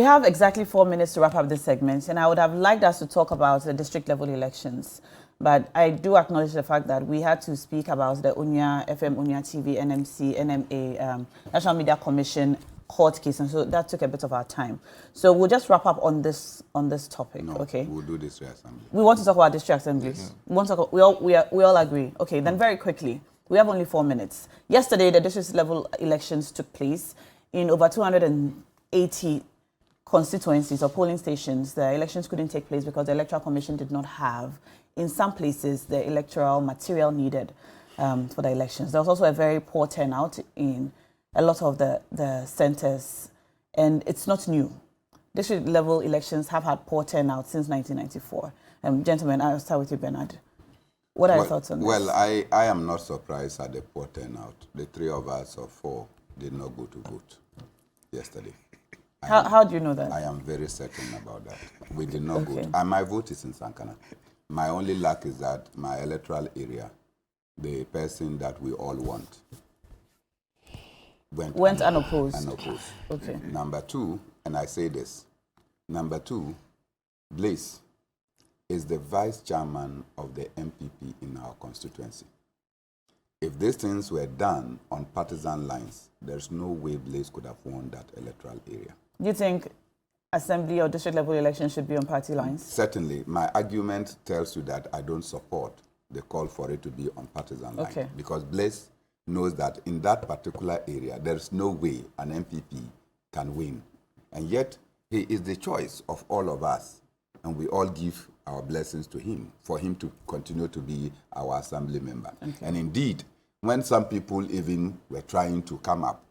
have exactly 4 minutes to wrap up this segment, and I would have liked us to talk about the district level elections. But I do acknowledge the fact that we had to speak about the UNIA, FM, UNIA TV, NMC, NMA, National Media Commission court case, and so that took a bit of our time. So we'll just wrap up on this topic, okay? We'll do district assembly. We want to talk about district assemblies. Yes. We want to talk. We all agree. Okay, then very quickly, we have only 4 minutes. Yesterday, the district level elections took place in over 280 constituencies or polling stations. The elections couldn't take place because the Electoral Commission did not have, in some places, the electoral material needed for the elections. There was also a very poor turnout in a lot of the centers, and it's not new. District level elections have had poor turnout since 1994. Gentlemen, I'll start with you, Bernard. What are your thoughts on this? Well, I am not surprised at the poor turnout. The 3 of us or 4 did not go to vote yesterday. How do you know that? I am very certain about that. We did not vote. And my vote is in Sankana. My only luck is that my electoral area, the person that we all want, went unopposed. Unopposed. Okay. Number 2, and I say this, number 2, Blaise is the vice chairman of the MPP in our constituency. If these things were done on partisan lines, there's no way Blaise could have won that electoral area. Do you think assembly or district level elections should be on party lines? Certainly. My argument tells you that I don't support the call for it to be on partisan lines. Okay. Because Blaise knows that in that particular area, there's no way an MPP can win. And yet, he is the choice of all of us. And we all give our blessings to him for him to continue to be our assembly member. Okay. And indeed, when some people even were trying to come up,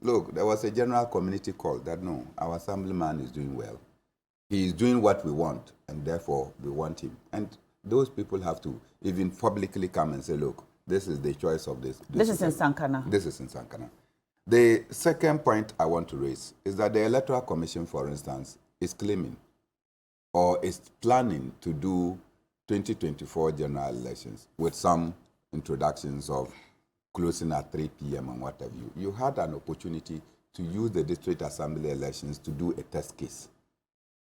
look, there was a general community call that no, our assemblyman is doing well. He is doing what we want, and therefore we want him. And those people have to even publicly come and say, look, this is the choice of this. This is in Sankana. This is in Sankana. The second point I want to raise is that the Electoral Commission, for instance, is claiming or is planning to do 2024 general elections with some introductions of closing at 3 p.m. and what have you. You had an opportunity to use the district assembly elections to do a test case,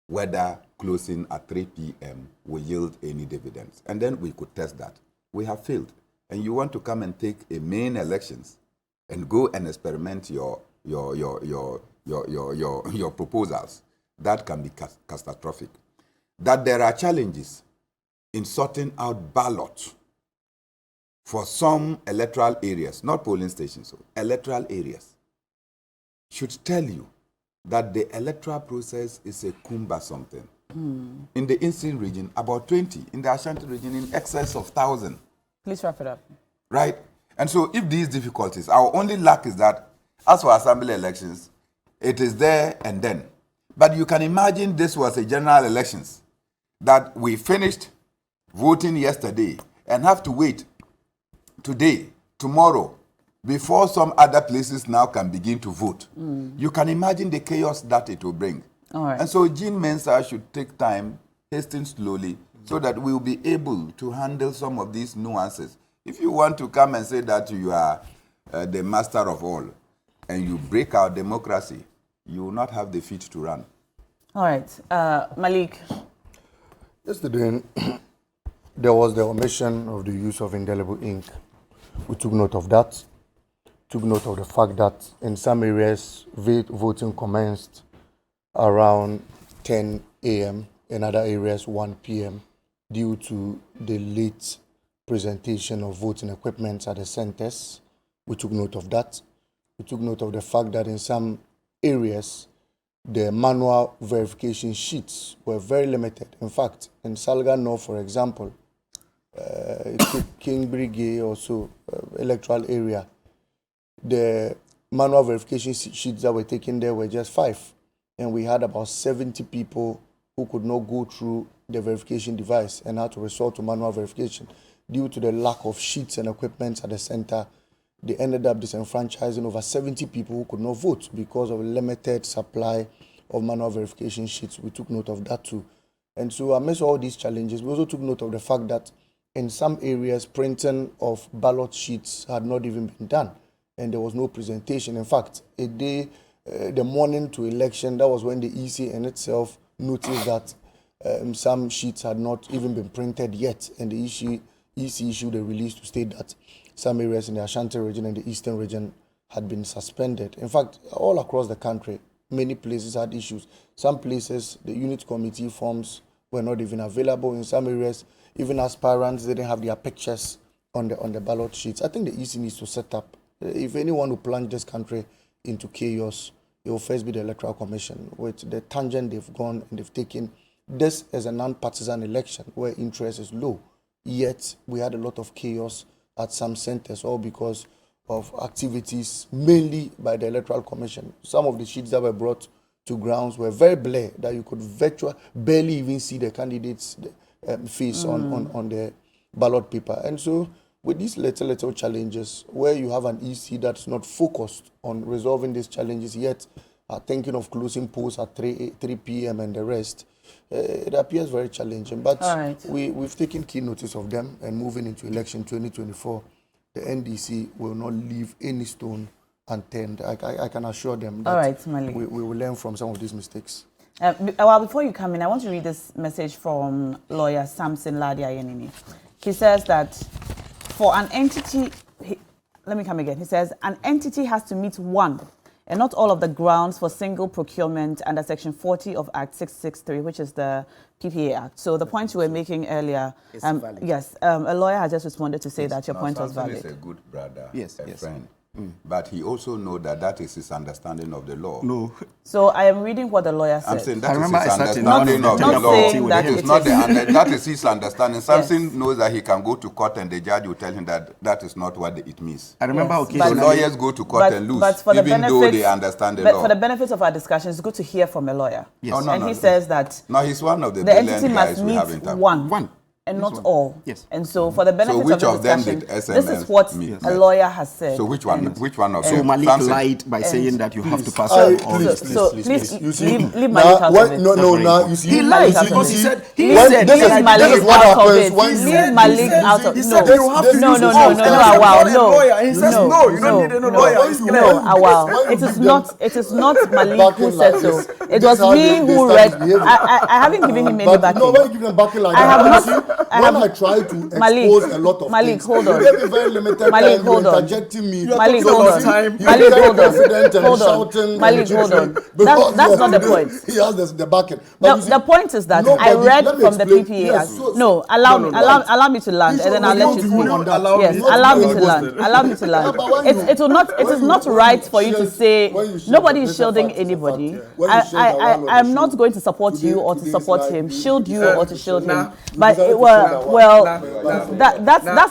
whether closing at 3 p.m. will yield any dividends. And then we could test that. We have failed. And you want to come and take a main elections and go and experiment your proposals. That can be catastrophic. That there are challenges in sorting out ballots for some electoral areas, not polling stations, electoral areas, should tell you that the electoral process is a cumbersome thing. In the Eastern region, about 20. In the Ashanti region, in excess of 1,000. Please wrap it up. Right? And so if these difficulties, our only luck is that, as for assembly elections, it is there and then. But you can imagine this was a general elections that we finished voting yesterday and have to wait today, tomorrow, before some other places now can begin to vote. You can imagine the chaos that it will bring. All right. And so Jean Mensa should take time, hasten slowly, so that we'll be able to handle some of these nuances. If you want to come and say that you are the master of all, and you break our democracy, you will not have the feet to run. All right. Malik. Yesterday, there was the omission of the use of indelible ink. We took note of that. Took note of the fact that in some areas, voting commenced around 10 a.m., in other areas 1 p.m. due to the late presentation of voting equipment at the centers. We took note of that. We took note of the fact that in some areas, the manual verification sheets were very limited. In fact, in Salga North, for example, King Brigade, also electoral area, the manual verification sheets that were taken there were just 5. And we had about 70 people who could not go through the verification device and had to resort to manual verification. Due to the lack of sheets and equipment at the center, they ended up disenfranchising over 70 people who could not vote because of limited supply of manual verification sheets. We took note of that too. And so amidst all these challenges, we also took note of the fact that in some areas, printing of ballot sheets had not even been done, and there was no presentation. In fact, a day the morning to election, that was when the EC in itself noticed that some sheets had not even been printed yet, and the EC issued a release to state that some areas in the Ashanti region and the Eastern region had been suspended. In fact, all across the country, many places had issues. Some places, the unit committee forms were not even available. In some areas, even aspirants didn't have their pictures on the ballot sheets. I think the EC needs to set up, if anyone will plunge this country into chaos, it will first be the Electoral Commission. With the tangent they've gone and they've taken, this is a non-partisan election where interest is low. Yet, we had a lot of chaos at some centers, all because of activities mainly by the Electoral Commission. Some of the sheets that were brought to grounds were very blurred, that you could barely even see the candidate's face on the ballot paper. And so, with these little challenges, where you have an EC that's not focused on resolving these challenges yet, are thinking of closing polls at 3 p.m. and the rest, it appears very challenging. But we've taken key notice of them, and moving into election 2024, the NDC will not leave any stone unturned. I can assure them that we will learn from some of these mistakes. Well, before you come in, I want to read this message from lawyer Samson Ladi-Ayenini. He says that for an entity, let me come again. He says, an entity has to meet one and not all of the grounds for single procurement under Section 40 of Act 663, which is the PPA Act. So the point you were making earlier, yes, a lawyer has just responded to say that your point was valid. Is a good brother, a friend. But he also knows that is his understanding of the law. No. So I am reading what the lawyer said. I'm saying that is his understanding of the law. That is his understanding. Samson knows that he can go to court and the judge will tell him that is not what it means. I remember occasionally. So lawyers go to court and lose, even though they understand the law. But for the benefit of our discussion, it's good to hear from a lawyer. Yes. Oh, he says that he's one of the entity must meet one. And not all. Yes. And so, for the benefit of the discussion, this is what a lawyer has said. So, which one of them? So, Malik lied by saying that you have to pass on all this. So, please leave Malik out of it. No, you see, he lied because he said, leave Malik out of it. Leave Malik out of it. No, It is not Malik who said so. It was me who read. I haven't given him any backing. No, why are you giving him backing like that? I try to expose a lot of Malik, things. hold on. You gave me very limited Malik, time. hold on. Interjecting me. Malik, hold on. Malik, hold on. Malik, hold on. That's not the point. He has the backing. The point is that I read from the PPA Act. No, allow me to land, and then I'll let you speak. Yes, allow me to land. Allow me to land. It is not right for you to say nobody is shielding anybody. I'm not going to support you or to support him, shield you or to shield him. But that's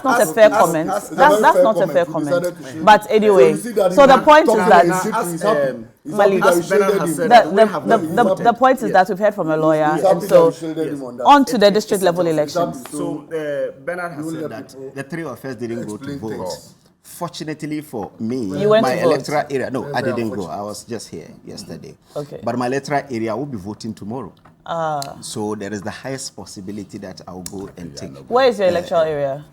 not a fair comment. That's not a fair comment. But anyway, so the point is that Malik, the point is that we've heard from a lawyer, and so on to the district level elections. So Bernard has said that the three of us didn't go to vote. Fortunately for me, my electoral area, no, I didn't go. I was just here yesterday. Okay. But my electoral area will be voting tomorrow. So there is the highest possibility that I'll go and take. Where is your electoral area?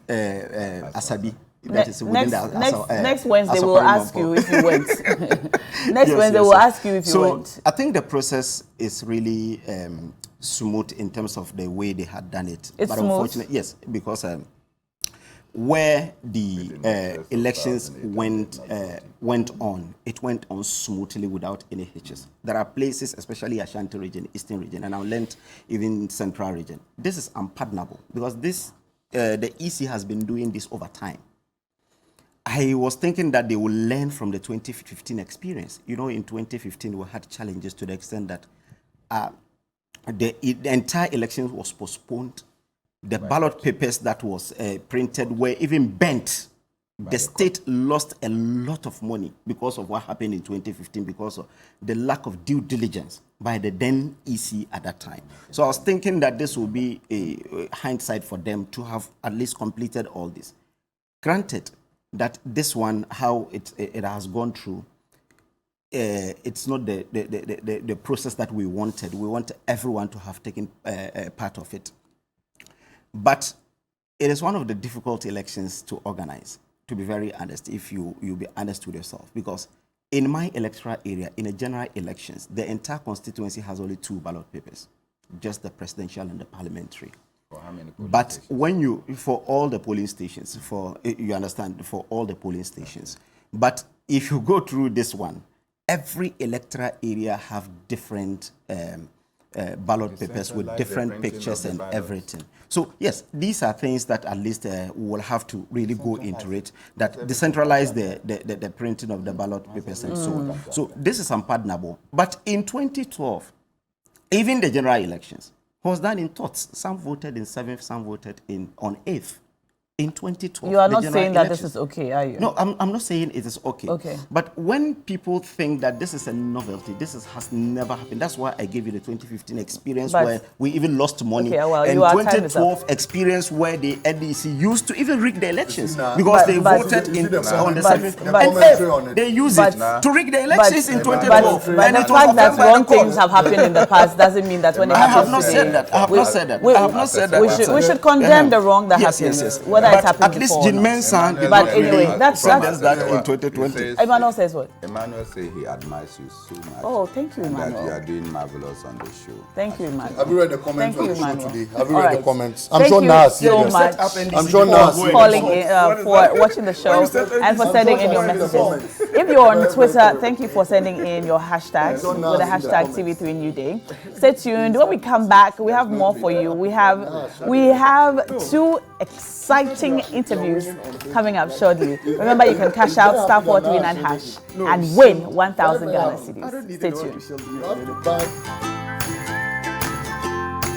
Asabi. Next Wednesday we'll ask you if you went. Wednesday we'll ask you if you went. So I think the process is really smooth in terms of the way they had done it. It's smooth? Unfortunately, yes, because where the elections went on, it went on smoothly without any hitches. There are places, especially Ashanti region, Eastern region, and I learned even Central region. This is unpardonable because the EC has been doing this over time. I was thinking that they will learn from the 2015 experience. You know, in 2015, we had challenges to the extent that the entire election was postponed. The ballot papers that was printed were even bent. The state lost a lot of money because of what happened in 2015, because of the lack of due diligence by the then EC at that time. So I was thinking that this will be a hindsight for them to have at least completed all this. Granted that this one, how it has gone through, it's not the process that we wanted. We want everyone to have taken part of it. But it is one of the difficult elections to organize, to be very honest, if you be honest with yourself, because in my electoral area, in the general elections, the entire constituency has only 2 ballot papers, just the presidential and the parliamentary. For how many polling But stations? when you, for all the polling stations, you understand, for all the polling stations. But if you go through this one, every electoral area have different ballot papers with Decentralize the different printing of pictures the and ballots. everything. So yes, these are things that at least we will have to really go into it, that decentralize the printing of the ballot papers and so on. So this is unpardonable. But in 2012, even the general elections was done in thoughts. Some voted in 7th, some voted on 8th. In 2012, You are the not general saying that this elections- is okay, are you? No, I'm not saying it is okay. Okay. But when people think that this is a novelty, has never happened. That's why I gave you the 2015 experience But- where we even lost money. Okay, well, and your time is up. 2012 experience where the NDC used to even rig the elections now- because But- they but- voted You see the on the but- 7th. but- And commentary on it. they used But- it to rig the elections in 2012. But And the it was fact that confirmed by the wrong court. things have happened in the past doesn't mean that when it I have happens not today, said that. I have not said that. we- I have not said that. we should condemn the wrong that Yes, happened, yes, yes. whether But it happened at least before or Jin not. Mensah did But not anyway, really that's- sentence that He in says- 2020. Emmanuel says what? Emmanuel say he admires you so much. Oh, thank you, and that Emmanuel. you are doing marvelous on the show. Thank you, Emmanuel. Have you read the comments Thank on you, the show Emmanuel. today? Have you All read right. the comments? I'm Thank sure you Nas so here. much I'm sure Nas for here. calling in, for watching the show and for sending in your messages. If you're on Twitter, thank you for sending in your hashtags with the hashtag TV3 New Day. Stay tuned. When we come back, we have more for you. We have 2 exciting interviews coming up shortly. Remember, you can cash out *439# and win 1,000 Ghana cedis. Stay tuned. Bye.